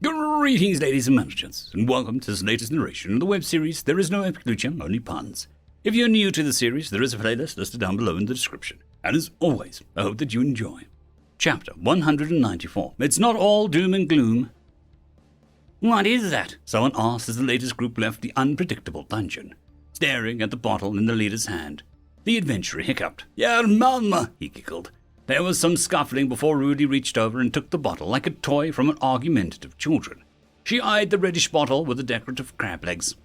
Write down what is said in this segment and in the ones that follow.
Greetings, ladies and gents, and welcome to this latest narration of the web series There Is No Epic Lucha, Only Puns. If you're new to the series, there is a playlist listed down below in the description. And as always, I hope that you enjoy. Chapter 194. It's not all doom and gloom. What is that? Someone asked as the latest group left the unpredictable dungeon, staring at the bottle in the leader's hand. The adventurer hiccuped. "Your mum," he giggled. There was some scuffling before Rudy reached over and took the bottle like a toy from an argumentative children. She eyed the reddish bottle with the decorative crab legs.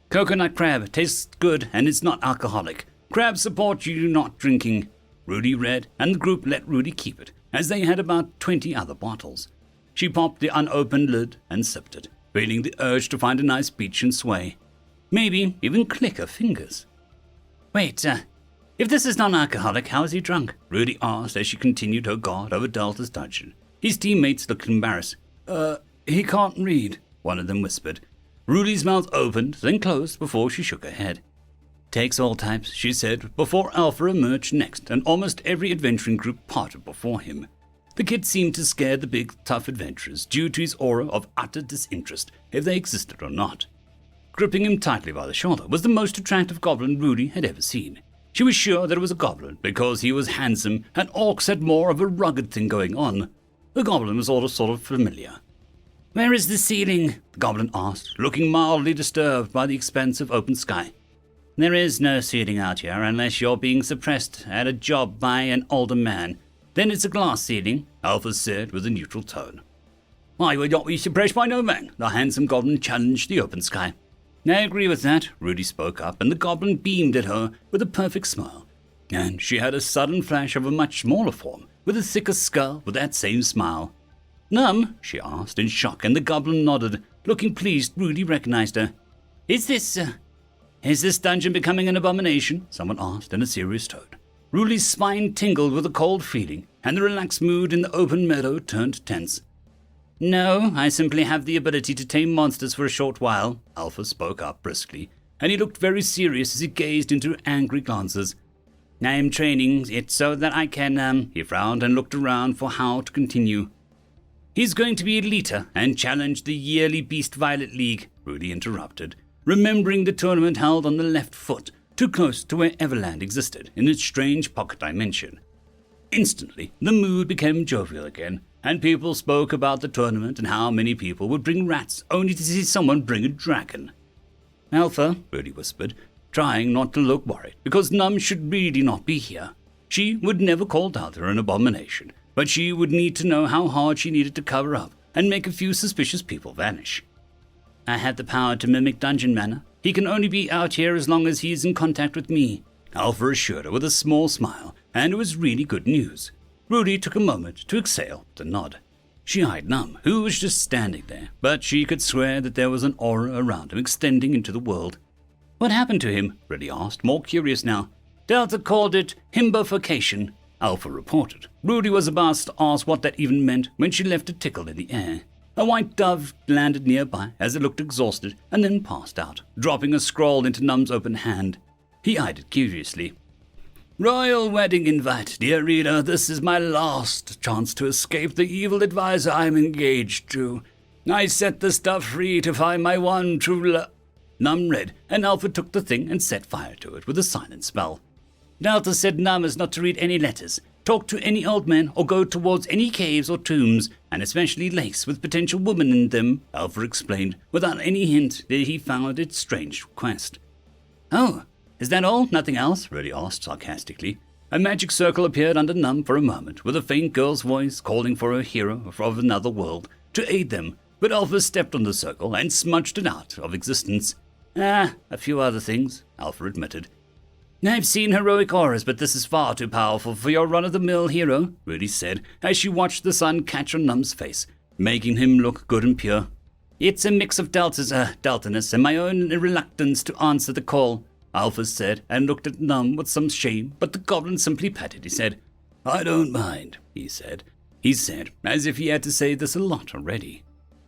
"Coconut crab, tastes good and it's not alcoholic. Crab support you not drinking." Rudy read, and the group let Rudy keep it, as they had about 20 other bottles. She popped the unopened lid and sipped it, feeling the urge to find a nice beach and sway. Maybe even click her fingers. Wait, if this is non-alcoholic, how is he drunk? Rudy asked as she continued her guard over Delta's dungeon. His teammates looked embarrassed. He can't read, one of them whispered. Rudy's mouth opened, then closed before she shook her head. Takes all types, she said, before Alpha emerged next, and almost every adventuring group parted before him. The kid seemed to scare the big, tough adventurers due to his aura of utter disinterest, if they existed or not. Gripping him tightly by the shoulder was the most attractive goblin Rudy had ever seen. She was sure that it was a goblin because he was handsome and orcs had more of a rugged thing going on. The goblin was also sort of familiar. "Where is the ceiling?" the goblin asked, looking mildly disturbed by the expansive open sky. "There is no ceiling out here unless you're being suppressed at a job by an older man. Then it's a glass ceiling," Alpha said with a neutral tone. "I would not be suppressed by no man," the handsome goblin challenged the open sky. "I agree with that," Rudy spoke up, and the goblin beamed at her with a perfect smile. And she had a sudden flash of a much smaller form, with a thicker skull with that same smile. "Numb?" she asked in shock, and the goblin nodded. Looking pleased, Rudy recognized her. Is this dungeon becoming an abomination?" someone asked in a serious tone. Rudy's spine tingled with a cold feeling, and the relaxed mood in the open meadow turned tense. "No, I simply have the ability to tame monsters for a short while," Alpha spoke up briskly, and he looked very serious as he gazed into her angry glances. "I am training it so that I can, he frowned and looked around for how to continue. "He's going to be a leader and challenge the yearly Beast Violet League," Rudy interrupted, remembering the tournament held on the left foot, too close to where Everland existed in its strange pocket dimension. Instantly, the mood became jovial again, and people spoke about the tournament and how many people would bring rats only to see someone bring a dragon. "Alpha," Rudy whispered, trying not to look worried, because Num should really not be here. She would never call Delta an abomination, but she would need to know how hard she needed to cover up and make a few suspicious people vanish. "I have the power to mimic dungeon mana. He can only be out here as long as he is in contact with me," Alpha assured her with a small smile, and it was really good news. Rudy took a moment to exhale with a nod. She eyed Num, who was just standing there, but she could swear that there was an aura around him extending into the world. "What happened to him?" Rudy asked, more curious now. "Delta called it himbification," Alpha reported. Rudy was about to ask what that even meant when she left a tickle in the air. A white dove landed nearby as it looked exhausted and then passed out, dropping a scroll into Num's open hand. He eyed it curiously. "Royal wedding invite, dear reader. This is my last chance to escape the evil advisor I'm engaged to. I set the stuff free to find my one true love." Num read, and Alpha took the thing and set fire to it with a silent spell. "Delta said Num is not to read any letters, talk to any old man, or go towards any caves or tombs, and especially lakes with potential women in them," Alpha explained, without any hint that he found its strange request. "Oh, is that all? Nothing else?" Rudy asked sarcastically. A magic circle appeared under Num for a moment, with a faint girl's voice calling for a hero of another world to aid them, but Alpha stepped on the circle and smudged it out of existence. "A few other things," Alpha admitted. "I've seen heroic auras, but this is far too powerful for your run-of-the-mill hero," Rudy said, as she watched the sun catch on Num's face, making him look good and pure. "It's a mix of Deltaness and my own reluctance to answer the call," Alpha said, and looked at Num with some shame, but the goblin simply patted his head. "I don't mind," he said, as if he had to say this a lot already.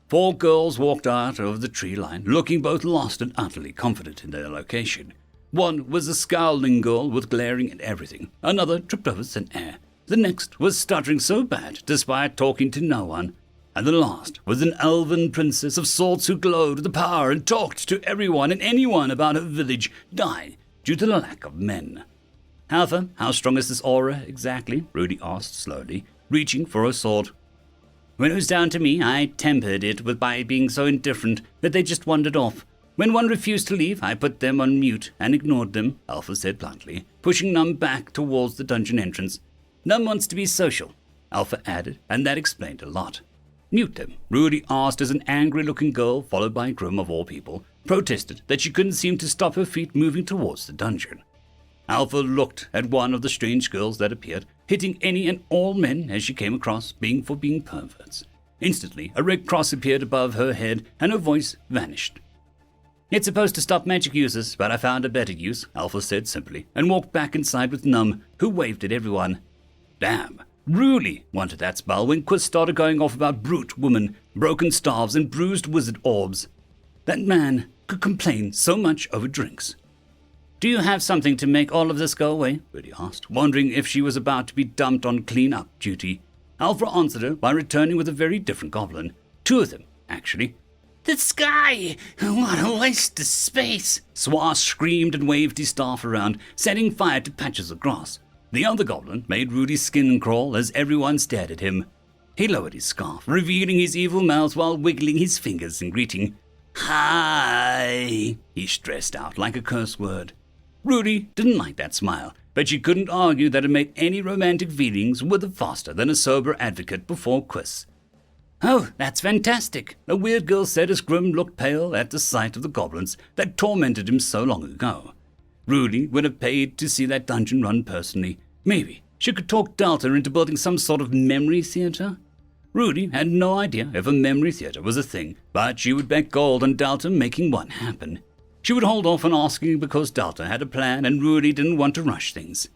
4 girls walked out of the tree line, looking both lost and utterly confident in their location. One was a scowling girl with glaring at everything. Another tripped over thin air. The next was stuttering so bad, despite talking to no one. and the last was an elven princess of sorts who glowed with the power and talked to everyone and anyone about her village dying due to the lack of men. Alpha, how strong is this aura exactly? Rudy asked slowly, reaching for her sword. When it was down to me, I tempered it by being so indifferent that they just wandered off. When one refused to leave, I put them on mute and ignored them, Alpha said bluntly, pushing Num back towards the dungeon entrance. Num wants to be social, Alpha added, and that explained a lot. Mute them, Rudy asked as an angry-looking girl, followed by Grim of all people, protested that she couldn't seem to stop her feet moving towards the dungeon. Alpha looked at one of the strange girls that appeared, hitting any and all men as she came across, being perverts. Instantly, a red cross appeared above her head, and her voice vanished. It's supposed to stop magic users, but I found a better use, Alpha said simply, and walked back inside with Num, who waved at everyone. Damn, really wanted that spell when Quiz started going off about brute woman, broken staves, and bruised wizard orbs. That man could complain so much over drinks. Do you have something to make all of this go away? Rudy asked, wondering if she was about to be dumped on clean-up duty. Alpha answered her by returning with a very different goblin. Two of them, actually. The sky! What a waste of space! Swar screamed and waved his staff around, setting fire to patches of grass. The other goblin made Rudy's skin crawl as everyone stared at him. He lowered his scarf, revealing his evil mouth while wiggling his fingers in greeting. Hi! He stressed out like a curse word. Rudy didn't like that smile, but she couldn't argue that it made any romantic feelings wither faster than a sober advocate before Quiz. Oh, that's fantastic, a weird girl said as Grim looked pale at the sight of the goblins that tormented him so long ago. Rudy would have paid to see that dungeon run personally. Maybe she could talk Delta into building some sort of memory theater. Rudy had no idea if a memory theater was a thing, but she would bet gold on Delta making one happen. She would hold off on asking because Delta had a plan and Rudy didn't want to rush things.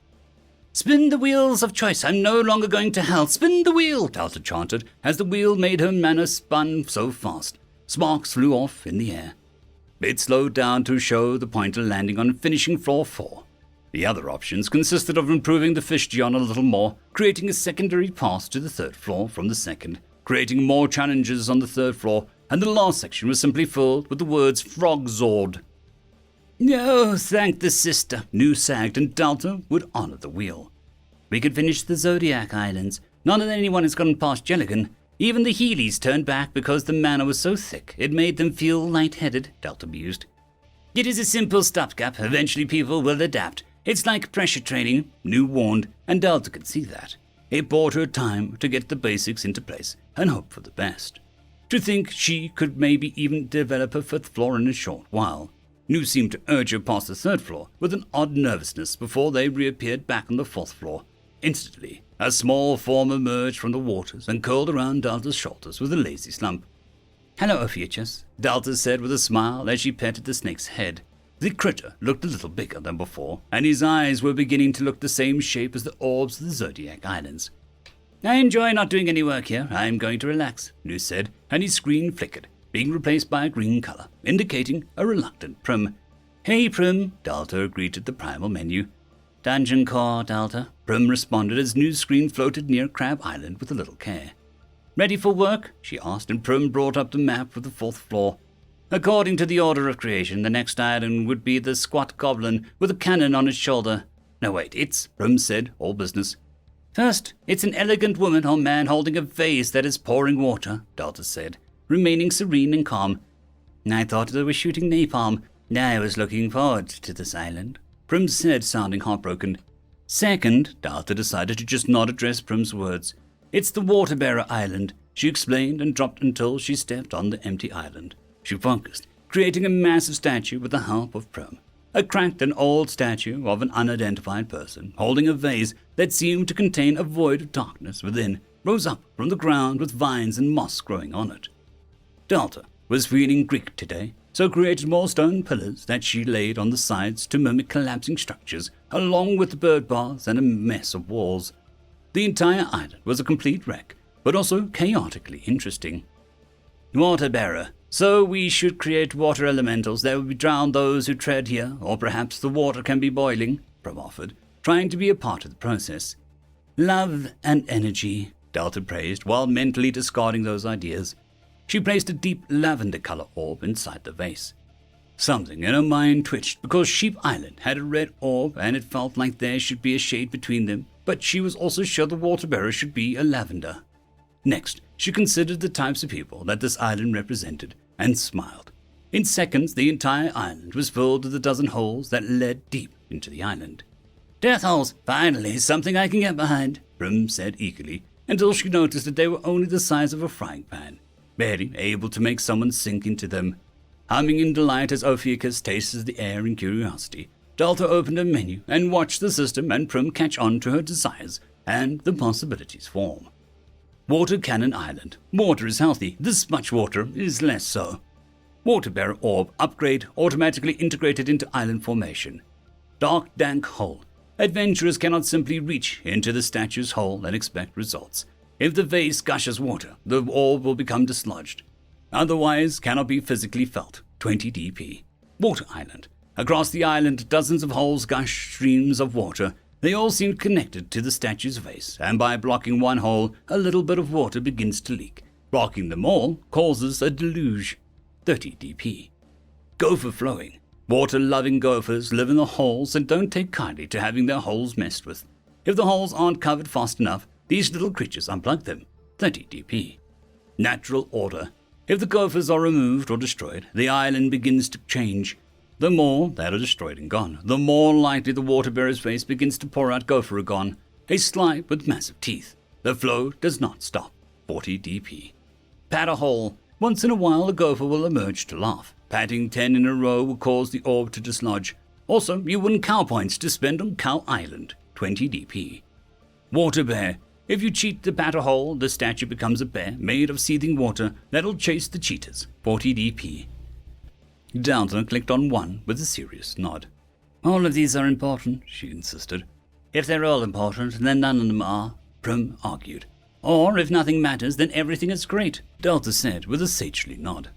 Spin the wheels of choice, I'm no longer going to hell. Spin the wheel, Delta chanted, as the wheel made her mana spun so fast. Sparks flew off in the air. It slowed down to show the pointer landing on finishing floor 4. The other options consisted of improving the fish Gion a little more, creating a secondary path to the 3rd floor from the 2nd, creating more challenges on the 3rd floor, and the last section was simply filled with the words Frogzord. No, thank the sister, Nu sagged, and Delta would honor the wheel. We could finish the Zodiac Islands. Not that anyone has gotten past Jelligan. Even the Heelys turned back because the mana was so thick it made them feel lightheaded, Delta mused. It is a simple stopgap. Eventually people will adapt. It's like pressure training, Nu warned, and Delta could see that. It bought her time to get the basics into place and hope for the best. To think she could maybe even develop her 5th floor in a short while. Nu seemed to urge her past the 3rd floor with an odd nervousness before they reappeared back on the 4th floor. Instantly, a small form emerged from the waters and curled around Delta's shoulders with a lazy slump. Hello, Ophiuchus, Delta said with a smile as she petted the snake's head. The critter looked a little bigger than before, and his eyes were beginning to look the same shape as the orbs of the Zodiac Islands. I enjoy not doing any work here. I'm going to relax, Nu said, and his screen flickered, being replaced by a green color, indicating a reluctant Prim. Hey, Prim, Delta greeted the primal menu. Dungeon core, Delta, Prim responded as Nu's screen floated near Crab Island with a little care. Ready for work? She asked, and Prim brought up the map of the 4th floor. According to the order of creation, the next island would be the squat goblin with a cannon on his shoulder. No, wait, Prim said, all business. First, it's an elegant woman or man holding a vase that is pouring water, Delta said, remaining serene and calm. I thought they were shooting napalm. I was looking forward to this island, Prim said, sounding heartbroken. Second, Delta decided to just not address Prim's words. It's the Waterbearer Island, she explained and dropped until she stepped on the empty island. She focused, creating a massive statue with the help of Prim. A cracked and old statue of an unidentified person holding a vase that seemed to contain a void of darkness within rose up from the ground with vines and moss growing on it. Delta was feeling Greek today, so created more stone pillars that she laid on the sides to mimic collapsing structures, along with the bird baths and a mess of walls. The entire island was a complete wreck, but also chaotically interesting. Waterbearer. So we should create water elementals that would drown those who tread here, or perhaps the water can be boiling, Prim offered, trying to be a part of the process. Love and energy, Delta praised, while mentally discarding those ideas. She placed a deep lavender-color orb inside the vase. Something in her mind twitched because Sheep Island had a red orb and it felt like there should be a shade between them, but she was also sure the water bearer should be a lavender. Next, she considered the types of people that this island represented and smiled. In seconds, the entire island was filled with a dozen holes that led deep into the island. "Death holes! Finally, something I can get behind," Prim said eagerly, until she noticed that they were only the size of a frying pan, barely able to make someone sink into them. Humming in delight as Ophiuchus tasted the air in curiosity, Delta opened a menu and watched the system and Prim catch on to her desires and the possibilities form. Water Cannon Island. Water is healthy. This much water is less so. Water Bearer Orb upgrade automatically integrated into island formation. Dark dank hole. Adventurers cannot simply reach into the statue's hole and expect results. If the vase gushes water, the orb will become dislodged. Otherwise, cannot be physically felt. 20 DP. Water Island. Across the island, dozens of holes gush streams of water. They all seem connected to the statue's vase, and by blocking one hole, a little bit of water begins to leak. Blocking them all causes a deluge. 30 DP. Gopher Flowing. Water-loving gophers live in the holes and don't take kindly to having their holes messed with. If the holes aren't covered fast enough, these little creatures unplug them. 30 DP. Natural Order. If the gophers are removed or destroyed, the island begins to change. The more that are destroyed and gone, the more likely the water bearer's face begins to pour out Gopheragon, a slime with massive teeth. The flow does not stop. 40 DP. Pat a hole. Once in a while, a gopher will emerge to laugh. Patting 10 in a row will cause the orb to dislodge. Also, you win cow points to spend on Cow Island. 20 DP. Water Bear. If you cheat the pat a hole, the statue becomes a bear made of seething water that'll chase the cheaters. 40 DP. Delta clicked on one with a serious nod. "All of these are important," she insisted. "If they're all important, then none of them are," Prim argued. "Or, if nothing matters, then everything is great," Delta said with a sagely nod.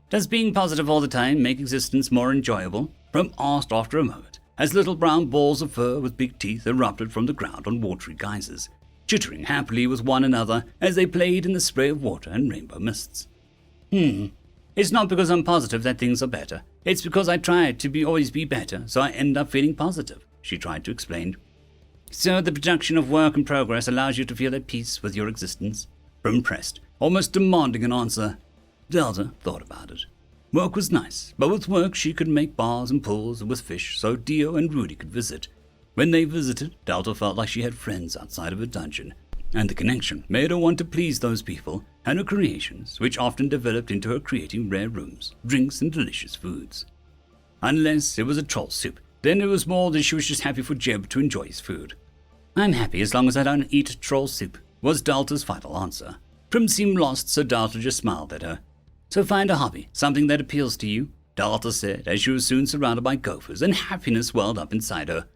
"Does being positive all the time make existence more enjoyable?" Prim asked after a moment, as little brown balls of fur with big teeth erupted from the ground on watery geysers, chittering happily with one another as they played in the spray of water and rainbow mists. It's not because I'm positive that things are better. It's because I try to always be better, so I end up feeling positive," she tried to explain. "So the production of work and progress allows you to feel at peace with your existence?" Prim pressed, almost demanding an answer. Delta thought about it. Work was nice, but with work she could make bars and pools with fish so Dio and Rudy could visit. When they visited, Delta felt like she had friends outside of a dungeon, and the connection made her want to please those people and her creations, which often developed into her creating rare rooms, drinks, and delicious foods. Unless it was a troll soup, then it was more that she was just happy for Jeb to enjoy his food. "I'm happy as long as I don't eat troll soup," was Delta's final answer. Prim seemed lost, so Delta just smiled at her. "So find a hobby, something that appeals to you," Delta said, as she was soon surrounded by gophers, and happiness welled up inside her.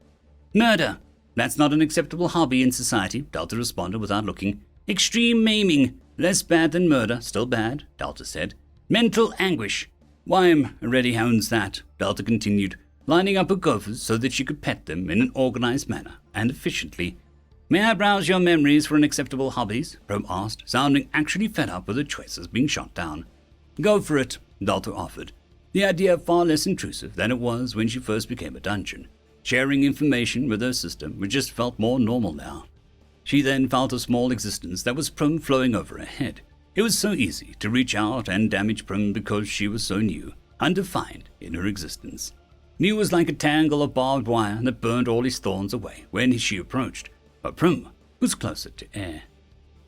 "Murder. That's not an acceptable hobby in society," Delta responded without looking. "Extreme maiming. Less bad than murder, still bad," Delta said. "Mental anguish. Wime already owns that," Delta continued, lining up her gophers so that she could pet them in an organized manner and efficiently. "May I browse your memories for unacceptable hobbies?" Prim asked, sounding actually fed up with her choices being shot down. "Go for it," Delta offered, the idea far less intrusive than it was when she first became a dungeon. Sharing information with her system, which just felt more normal now. She then felt a small existence that was Prim flowing over her head. It was so easy to reach out and damage Prim because she was so new, undefined in her existence. New was like a tangle of barbed wire that burned all his thorns away when she approached, but Prim was closer to air.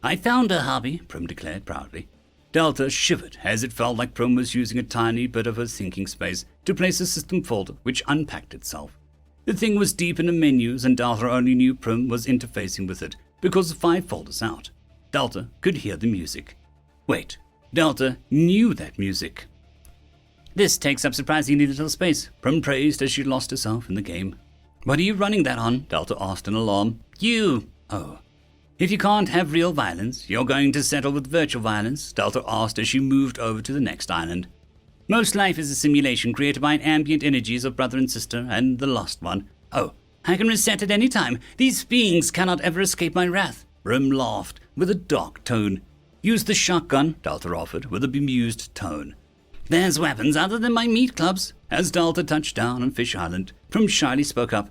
"I found a hobby," Prim declared proudly. Delta shivered as it felt like Prim was using a tiny bit of her thinking space to place a system folder which unpacked itself. The thing was deep in the menus, and Delta only knew Prim was interfacing with it because of 5 folders out. Delta could hear the music. Wait, Delta knew that music. "This takes up surprisingly little space," Prim praised as she lost herself in the game. "What are you running that on?" Delta asked in alarm. "You! Oh. If you can't have real violence, you're going to settle with virtual violence?" Delta asked as she moved over to the next island. "Most life is a simulation created by ambient energies of brother and sister, and the lost one. Oh, I can reset at any time. These beings cannot ever escape my wrath." Prim laughed, with a dark tone. Use the shotgun, Delta offered with a bemused tone. There's weapons other than my meat clubs. As Delta touched down on Fish Island, Prum shyly spoke up.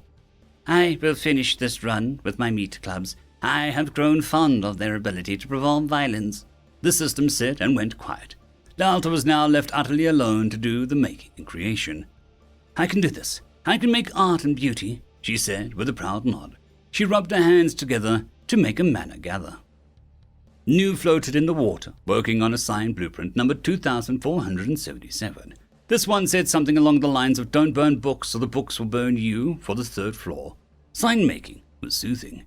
I will finish this run with my meat clubs. I have grown fond of their ability to perform violence. The system said and went quiet. Delta was now left utterly alone to do the making and creation. I can do this. I can make art and beauty, she said with a proud nod. She rubbed her hands together to make a manna gather. Nu floated in the water, working on a signed blueprint number 2477. This one said something along the lines of don't burn books or the books will burn you for the 3rd floor. Sign making was soothing.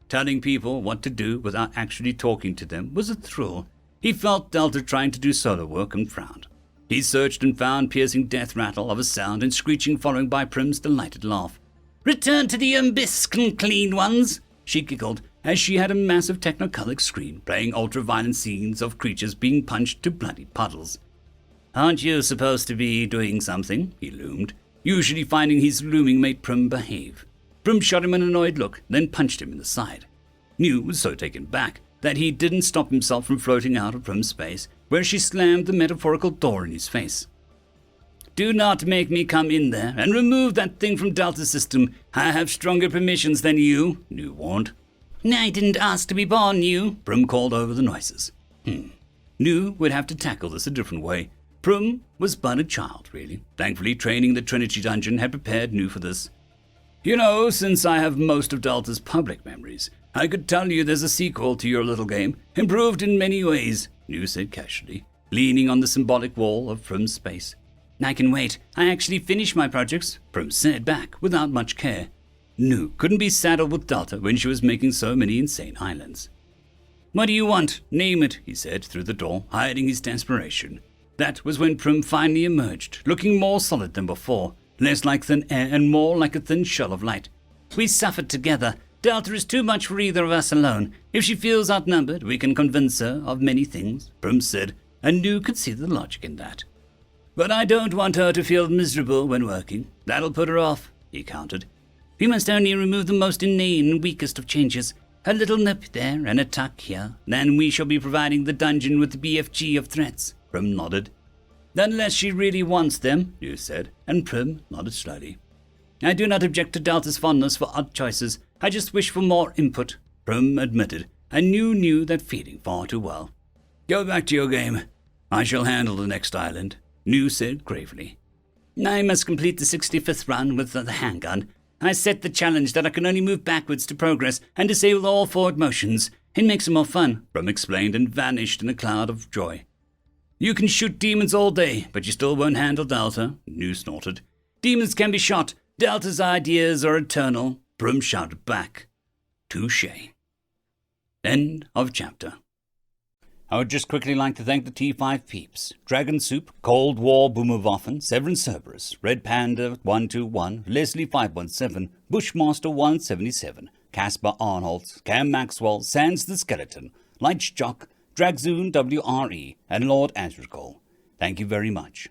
Telling people what to do without actually talking to them was a thrill. He felt Delta trying to do solo work and frowned. He searched and found piercing death rattle of a sound and screeching followed by Prim's delighted laugh. Return to the bisque and clean ones, she giggled as she had a massive technicolor screen playing ultra-violent scenes of creatures being punched to bloody puddles. Aren't you supposed to be doing something? He loomed. Usually finding his looming made Prim behave. Prim shot him an annoyed look, then punched him in the side. Nu was so taken back that he didn't stop himself from floating out of Prim's space, where she slammed the metaphorical door in his face. Do not make me come in there and remove that thing from Delta's system. I have stronger permissions than you, Nu warned. I didn't ask to be born, Nu, Prim called over the noises. Nu would have to tackle this a different way. Prim was but a child, really. Thankfully, training the Trinity Dungeon had prepared Nu for this. You know, since I have most of Delta's public memories, I could tell you there's a sequel to your little game, improved in many ways, Nu said casually, leaning on the symbolic wall of Prim's space. I can wait. I actually finished my projects, Prim said back without much care. Nu couldn't be saddled with Delta when she was making so many insane islands. What do you want? Name it, he said through the door, hiding his desperation. That was when Prim finally emerged, looking more solid than before, less like thin air and more like a thin shell of light. We suffered together. Delta is too much for either of us alone. If she feels outnumbered, we can convince her of many things, Prim said, and Nu could see the logic in that. But I don't want her to feel miserable when working. That'll put her off, he countered. We must only remove the most inane and weakest of changes. A little nip there and a tuck here. Then we shall be providing the dungeon with the BFG of threats, Prim nodded. Unless she really wants them, Nu said, and Prim nodded slowly. I do not object to Delta's fondness for odd choices. I just wish for more input, Prim admitted, and Nu knew that feeling far too well. Go back to your game. I shall handle the next island, Nu said gravely. I must complete the 65th run with the handgun. I set the challenge that I can only move backwards to progress and disable all forward motions. It makes it more fun, Prim explained and vanished in a cloud of joy. You can shoot demons all day, but you still won't handle Delta, Nu snorted. Demons can be shot. Delta's ideas are eternal, Prim shouted back. Touché. End of chapter. I would just quickly like to thank the T5 peeps. Dragon Soup, Cold War Boomerwaffen, Severin Cerberus, Red Panda 121, Leslie 517, Bushmaster 177, Caspar Arnholtz, Cam Maxwell, Sans the Skeleton, Lightjock, Dragzoon WRE, and Lord Azrakal. Thank you very much.